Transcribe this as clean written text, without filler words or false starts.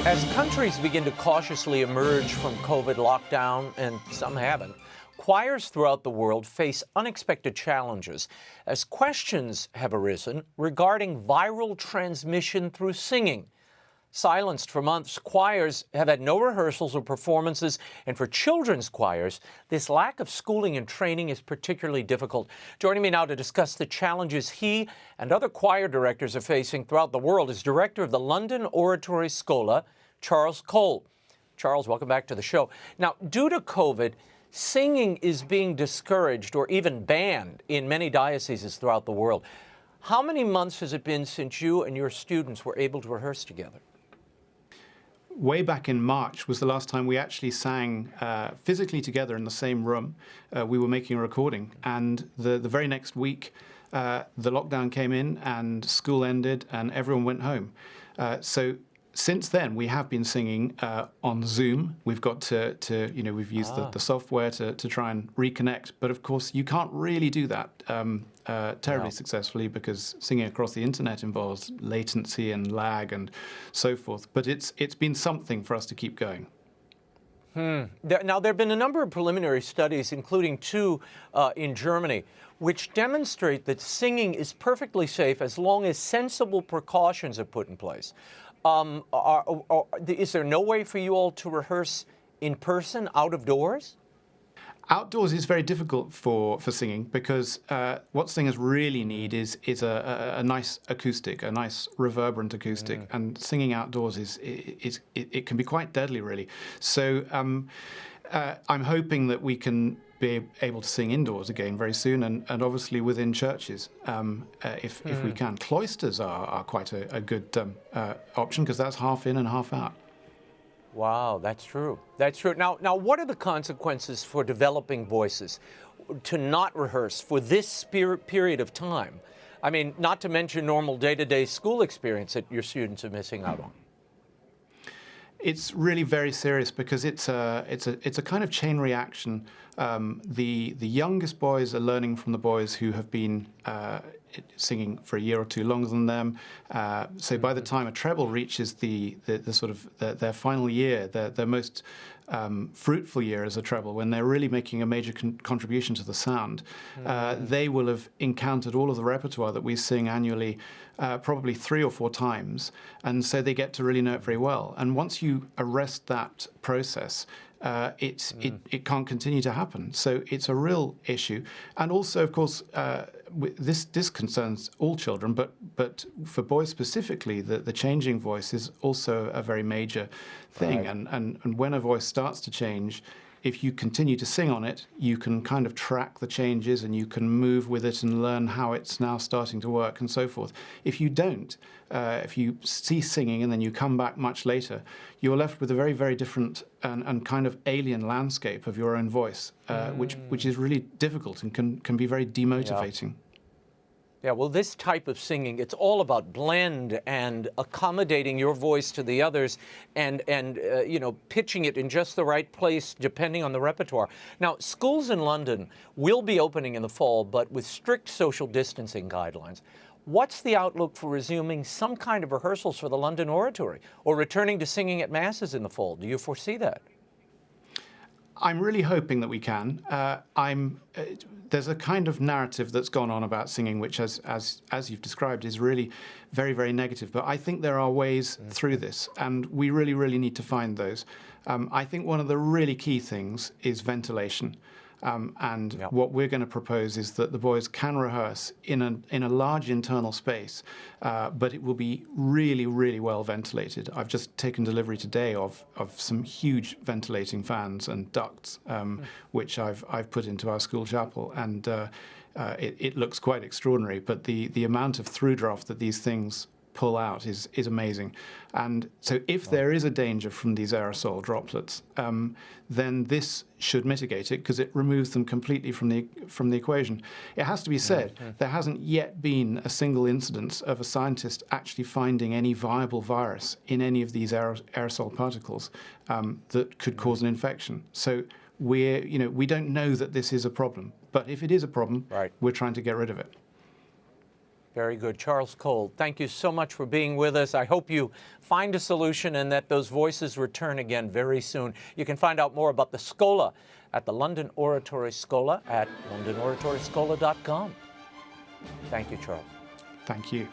As countries begin to cautiously emerge from COVID lockdown, and some haven't, choirs throughout the world face unexpected challenges as questions have arisen regarding viral transmission through singing. Silenced for months, choirs have had no rehearsals or performances, and for children's choirs, this lack of schooling and training is particularly difficult. Joining me now to discuss the challenges he and other choir directors are facing throughout the world is director of the London Oratory Schola, Charles Cole. Charles, welcome back to the show. Now, due to COVID, singing is being discouraged or even banned in many dioceses throughout the world. How many months has it been since you and your students were able to rehearse together? Way back in March was the last time we actually sang physically together in the same room. We were making a recording, and the very next week the lockdown came in and school ended and everyone went home. So since then we have been singing on Zoom. We've got we've used the software to try and reconnect, but of course you can't really do that terribly successfully because singing across the internet involves latency and lag and so forth. But it's been something for us to keep going. Now, there have been a number of preliminary studies, including two in Germany, which demonstrate that singing is perfectly safe as long as sensible precautions are put in place. Is there no way for you all to rehearse in person, out of doors? Outdoors is very difficult for singing because what singers really need is a nice acoustic, a nice reverberant acoustic, and singing outdoors it can be quite deadly, really. So I'm hoping that we can be able to sing indoors again very soon, and obviously within churches, if we can. Cloisters are quite a good option because that's half in and half out. Wow, that's true. That's true. Now, what are the consequences for developing voices to not rehearse for this period of time? I mean, not to mention normal day-to-day school experience that your students are missing out on. It's really very serious because it's a kind of chain reaction. The youngest boys are learning from the boys who have been singing for a year or two longer than them. So by the time a treble reaches the sort of their final year, their most fruitful year as a treble, when they're really making a major contribution to the sound, they will have encountered all of the repertoire that we sing annually, probably 3 or 4 times, and so they get to really know it very well. And once you arrest that process, it can't continue to happen. So it's a real issue. And also, of course, this concerns all children, but for boys specifically, the changing voice is also a very major thing. Right. And when a voice starts to change, if you continue to sing on it, you can kind of track the changes and you can move with it and learn how it's now starting to work and so forth. If you don't, if you cease singing and then you come back much later, you're left with a very, very different and kind of alien landscape of your own voice, which is really difficult and can be very demotivating. Yeah, well, this type of singing, it's all about blend and accommodating your voice to the others and pitching it in just the right place depending on the repertoire. Now, schools in London will be opening in the fall, but with strict social distancing guidelines. What's the outlook for resuming some kind of rehearsals for the London Oratory or returning to singing at masses in the fall? Do you foresee that? I'm really hoping that we can. There's a kind of narrative that's gone on about singing, which, as you've described, is really very, very negative. But I think there are ways through this, and we really, really need to find those. I think one of the really key things is ventilation. What we're going to propose is that the boys can rehearse in a large internal space, but it will be really, really well ventilated. I've just taken delivery today of some huge ventilating fans and ducts, which I've put into our school chapel, and it looks quite extraordinary. But the amount of through draft that these things pull out is amazing. And so if there is a danger from these aerosol droplets, then this should mitigate it because it removes them completely from the equation. It has to be said, there hasn't yet been a single incidence of a scientist actually finding any viable virus in any of these aerosol particles that could cause an infection. So we don't know that this is a problem, but if it is a problem, we're trying to get rid of it. Very good. Charles Cole, thank you so much for being with us. I hope you find a solution and that those voices return again very soon. You can find out more about the Schola at the London Oratory Schola at londonoratoryschola.com. Thank you, Charles. Thank you.